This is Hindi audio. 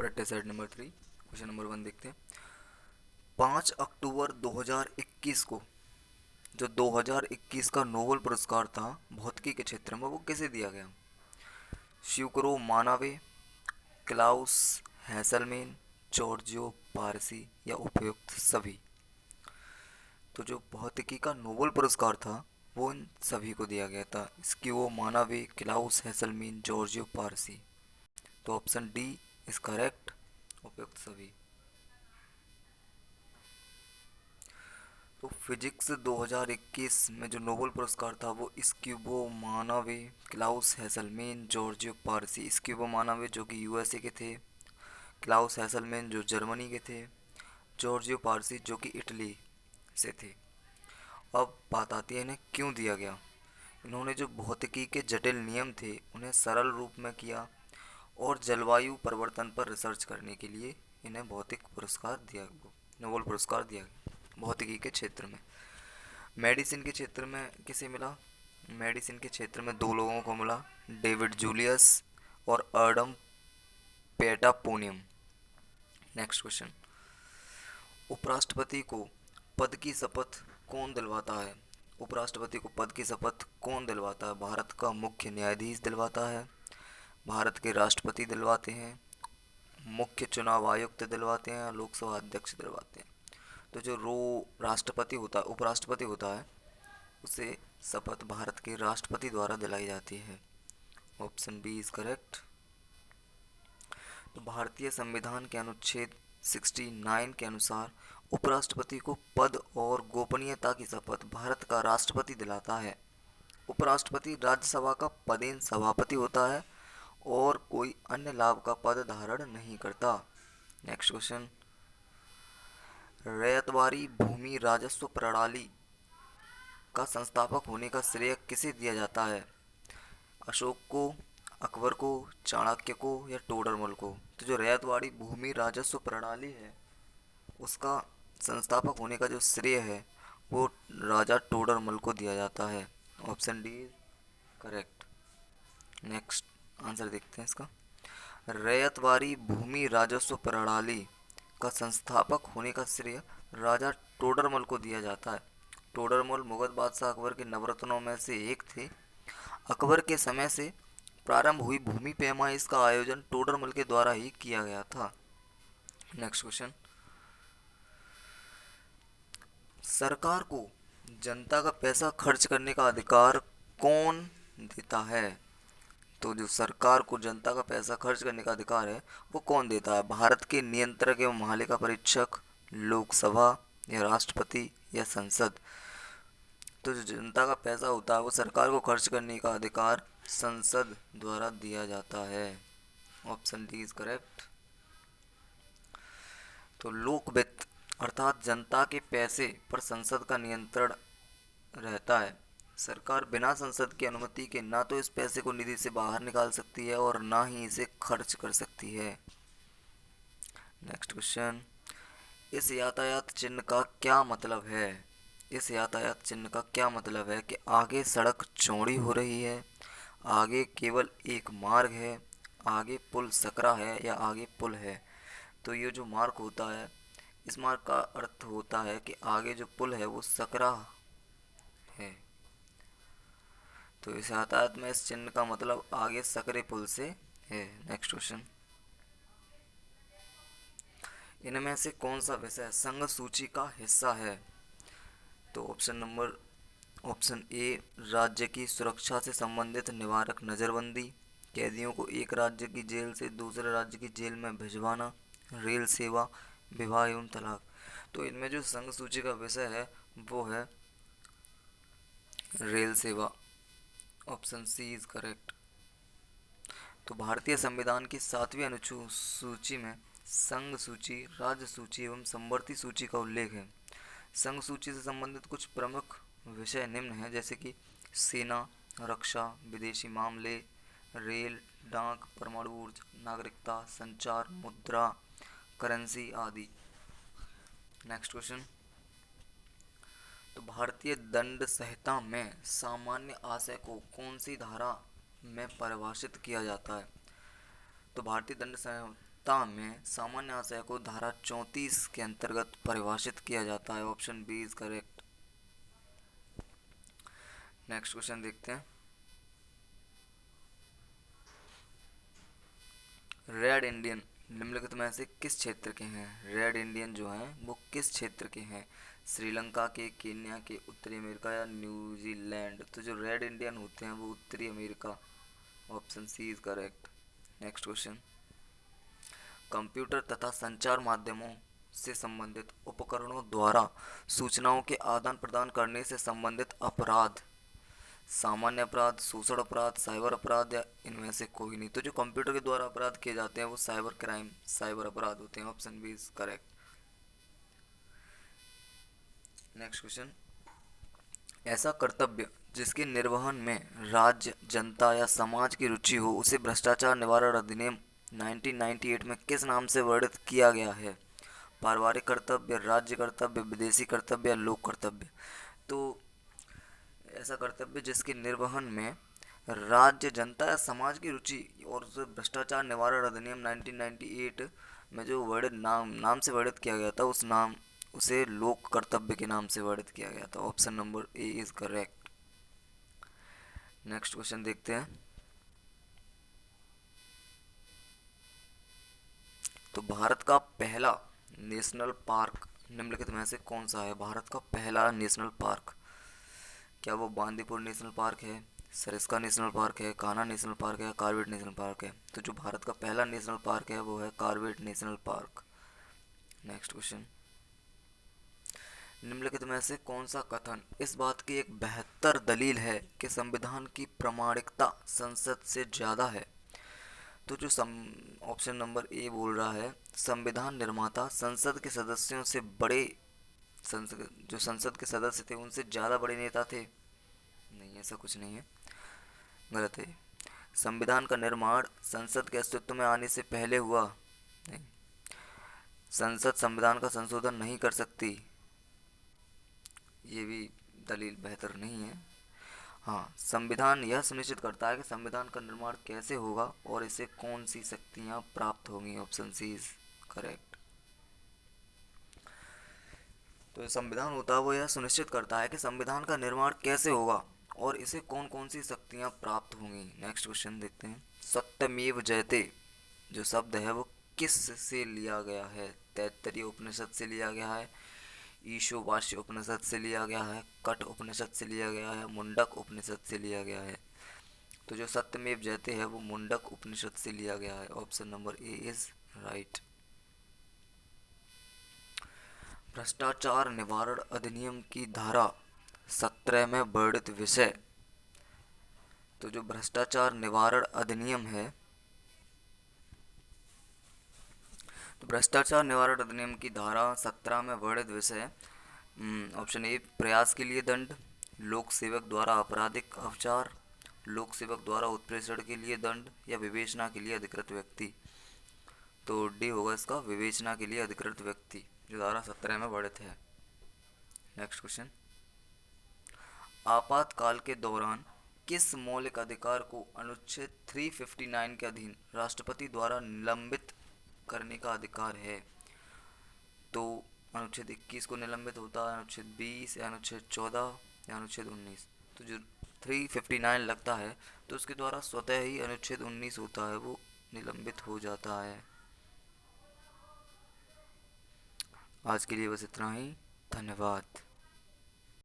Practice set number 3 question number 1 देखते हैं। 5 अक्टूबर 2021 को जो 2021 का नोबेल पुरस्कार था भौतिकी के क्षेत्र में वो किसे दिया गया? शिवकरो मानावे, क्लाउस हैसलमेन, जॉर्जियो पारसी या उपयुक्त सभी? तो जो भौतिकी का नोबेल पुरस्कार था वो इन सभी को दिया गया था, स्कीवो मानावे, क्लाउस हैसलमेन, जॉर्जियो पारसी। तो ऑप्शन डी इज करेक्ट, उपयुक्त सभी। तो फिजिक्स 2021 में जो नोबेल पुरस्कार था वो स्क्यूबो मानावे, क्लाउस हैसलमेन, जॉर्जियो पारसी। स्क्यूबो मानावे जो कि यूएसए के थे, क्लाउस हैसलमेन जो जर्मनी के थे, जॉर्जियो पारसी जो कि इटली से थे। अब बात आती है इन्हें क्यों दिया गया। इन्होंने जो भौतिकी के जटिल नियम थे उन्हें सरल रूप में किया और जलवायु परिवर्तन पर रिसर्च करने के लिए इन्हें भौतिक पुरस्कार दिया, नोबेल पुरस्कार दिया गया। भौतिकी के क्षेत्र में मेडिसिन के क्षेत्र में किसे मिला? मेडिसिन के क्षेत्र में दो लोगों को मिला, डेविड जूलियस और अर्डम पेटापोनियम। नेक्स्ट क्वेश्चन, उपराष्ट्रपति को पद की शपथ कौन दिलवाता है? उपराष्ट्रपति को पद की शपथ कौन दिलवाता है? भारत का मुख्य न्यायाधीश दिलवाता है, भारत के राष्ट्रपति दिलवाते हैं, मुख्य चुनाव आयुक्त दिलवाते हैं, लोकसभा अध्यक्ष दिलवाते हैं। तो जो राष्ट्रपति होता है, उपराष्ट्रपति होता है, उसे शपथ भारत के राष्ट्रपति द्वारा दिलाई जाती है। Option B is correct. तो भारतीय संविधान के अनुच्छेद 69 के अनुसार उपराष्ट्रपति को पद और गोपनीयता की शपथ भारत का राष्ट्रपति दिलाता है। उपराष्ट्रपति राज्यसभा का पदेन सभापति होता है और कोई अन्य लाभ का पद धारण नहीं करता। नेक्स्ट क्वेश्चन, रैयतवाड़ी भूमि राजस्व प्रणाली का संस्थापक होने का श्रेय किसे दिया जाता है? अशोक को, अकबर को, चाणक्य को या टोडरमल को? तो जो रैयतवाड़ी भूमि राजस्व प्रणाली है उसका संस्थापक होने का जो श्रेय है वो राजा टोडरमल को दिया जाता है। Option D correct. Next answer देखते हैं इसका। रैयतवाड़ी भूमि राजस्व प्रणाली का संस्थापक होने का श्रेय राजा टोडरमल को दिया जाता है। टोडरमल मुगल बादशाह अकबर के नवरत्नों में से एक थे। अकबर के समय से प्रारंभ हुई भूमि पैमाइश का आयोजन टोडरमल के द्वारा ही किया गया था। नेक्स्ट क्वेश्चन, सरकार को जनता का पैसा खर्च करने का अधिकार कौन देता है? तो जो सरकार को जनता का पैसा खर्च करने का अधिकार है वो कौन देता है? भारत के नियंत्रक एवं महालेखा परीक्षक, लोकसभा या राष्ट्रपति या संसद? तो जो जनता का पैसा होता है वो सरकार को खर्च करने का अधिकार संसद द्वारा दिया जाता है। Option D is correct. तो लोक वित्त अर्थात जनता के पैसे पर संसद का नियंत्रण रहता है। सरकार बिना संसद की अनुमति के ना तो इस पैसे को निधि से बाहर निकाल सकती है और ना ही इसे खर्च कर सकती है। नेक्स्ट क्वेश्चन, इस यातायात चिन्ह का क्या मतलब है? इस यातायात चिन्ह का क्या मतलब है कि आगे सड़क चौड़ी हो रही है, आगे केवल एक मार्ग है, आगे पुल सकरा है या आगे पुल है? तो ये जो मार्ग होता है इस मार्ग का अर्थ होता है कि आगे जो पुल है वो सकरा है। तो इस यातायात में इस चिन्ह का मतलब आगे सकरे पुल से है। नेक्स्ट क्वेश्चन, इनमें से कौन सा विषय संघ सूची का हिस्सा है? तो ऑप्शन ए राज्य की सुरक्षा से संबंधित निवारक नज़रबंदी, कैदियों को एक राज्य की जेल से दूसरे राज्य की जेल में भिजवाना, रेल सेवा, विवाह एवं तलाक। तो इनमें जो संघ सूची का विषय है वो है रेल सेवा। Option C is correct. तो भारतीय संविधान की 7वीं अनुसूची में संघ सूची, राज्य सूची एवं समवर्ती सूची का उल्लेख है। संघ सूची से संबंधित कुछ प्रमुख विषय निम्न हैं, जैसे कि सेना, रक्षा, विदेशी मामले, रेल, डाक, परमाणु ऊर्जा, नागरिकता, संचार, मुद्रा, करेंसी आदि। नेक्स्ट क्वेश्चन, तो भारतीय दंड संहिता में सामान्य आशय को कौन सी धारा में परिभाषित किया जाता है? तो भारतीय दंड में सामान्य आशय को धारा 34 के अंतर्गत परिभाषित किया जाता है। Option B is correct. Next question देखते हैं। रेड इंडियन निम्नलिखित में से किस क्षेत्र के हैं? रेड इंडियन जो हैं वो किस क्षेत्र के हैं? श्रीलंका के, केन्या के, उत्तरी अमेरिका या न्यूजीलैंड? तो जो रेड इंडियन होते हैं वो उत्तरी America. Option C is correct. Next question. Computer तथा संचार माध्यमों से संबंधित उपकरणों द्वारा सूचनाओं के आदान प्रदान करने से संबंधित अपराध सामान्य अपराध, शोषण अपराध, साइबर अपराध या इनमें से कोई नहीं? तो जो कंप्यूटर के द्वारा अपराध किए जाते हैं वो साइबर क्राइम, साइबर अपराध होते हैं। Option B is correct. Next question. ऐसा कर्तव्य जिसके निर्वहन में राज्य, जनता या समाज की रुचि हो उसे भ्रष्टाचार निवारण अधिनियम 1998 में किस नाम से वर्णित किया गया है? पारिवारिक कर्तव्य, राज्य कर्तव्य, विदेशी कर्तव्य या लोक कर्तव्य? तो ऐसा कर्तव्य जिसके निर्वहन में राज्य, जनता या समाज की रुचि और उसे भ्रष्टाचार निवारण अधिनियम 1998 में जो वर्णित नाम से वर्णित किया गया था उसे लोक कर्तव्य के नाम से वर्णित किया गया था। Option number A is correct. Next question देखते हैं। तो भारत का पहला नेशनल पार्क निम्नलिखित में से कौन सा है? भारत का पहला नेशनल पार्क, क्या वो बांदीपुर नेशनल पार्क है, सरिस्का नेशनल पार्क है, कान्हा नेशनल पार्क है, कॉर्बेट नेशनल पार्क है? तो जो भारत का पहला नेशनल पार्क है वो है Corbett national park. Next question. निम्नलिखित में से कौन सा कथन इस बात की एक बेहतर दलील है कि संविधान की प्रामाणिकता संसद से ज़्यादा है? तो जो ऑप्शन नंबर ए बोल रहा है संविधान निर्माता संसद के सदस्यों से बड़े, जो संसद के सदस्य थे उनसे ज़्यादा बड़े नेता थे। नहीं, ऐसा कुछ नहीं है, गलत है। संविधान का निर्माण संसद के अस्तित्व में आने से पहले हुआ। नहीं, संसद संविधान का संशोधन नहीं कर सकती, ये भी दलील बेहतर नहीं है। हाँ, संविधान यह सुनिश्चित करता है कि संविधान का निर्माण कैसे होगा और इसे कौन सी शक्तियाँ प्राप्त होंगी। Option C is correct. तो संविधान होता है वो यह सुनिश्चित करता है कि संविधान का निर्माण कैसे होगा और इसे कौन कौन सी शक्तियाँ प्राप्त होंगी। नेक्स्ट क्वेश्चन देखते हैं। सत्यमेव जयते जो शब्द है वो किस से लिया गया है? तैत्तरीय उपनिषद से लिया गया है, ईशोवास्य उपनिषद से लिया गया है, कठ उपनिषद से लिया गया है, मुंडक उपनिषद से लिया गया है? तो जो सत्यमेव जयते है वो मुंडक उपनिषद से लिया गया है। Option number A is right. भ्रष्टाचार निवारण अधिनियम की धारा 17 में वर्णित विषय, तो जो भ्रष्टाचार निवारण अधिनियम है, तो भ्रष्टाचार निवारण अधिनियम की धारा 17 में वर्णित विषय ऑप्शन ए प्रयास के लिए दंड, लोक सेवक द्वारा आपराधिक अवचार, लोक सेवक द्वारा उत्प्रेषण के लिए दंड या विवेचना के लिए अधिकृत व्यक्ति? तो डी होगा इसका, विवेचना के लिए अधिकृत व्यक्ति, जो धारा 17 में वर्णित है। Next question. आपातकाल के दौरान किस मौलिक अधिकार को अनुच्छेद 359 के अधीन राष्ट्रपति द्वारा निलंबित करने का अधिकार है? तो अनुच्छेद 21 को निलंबित होता है, अनुच्छेद 20 या अनुच्छेद 14 या अनुच्छेद 19? तो जो 359 लगता है तो उसके द्वारा स्वतः ही अनुच्छेद 19 होता है वो निलंबित हो जाता है। आज के लिए बस इतना ही, धन्यवाद।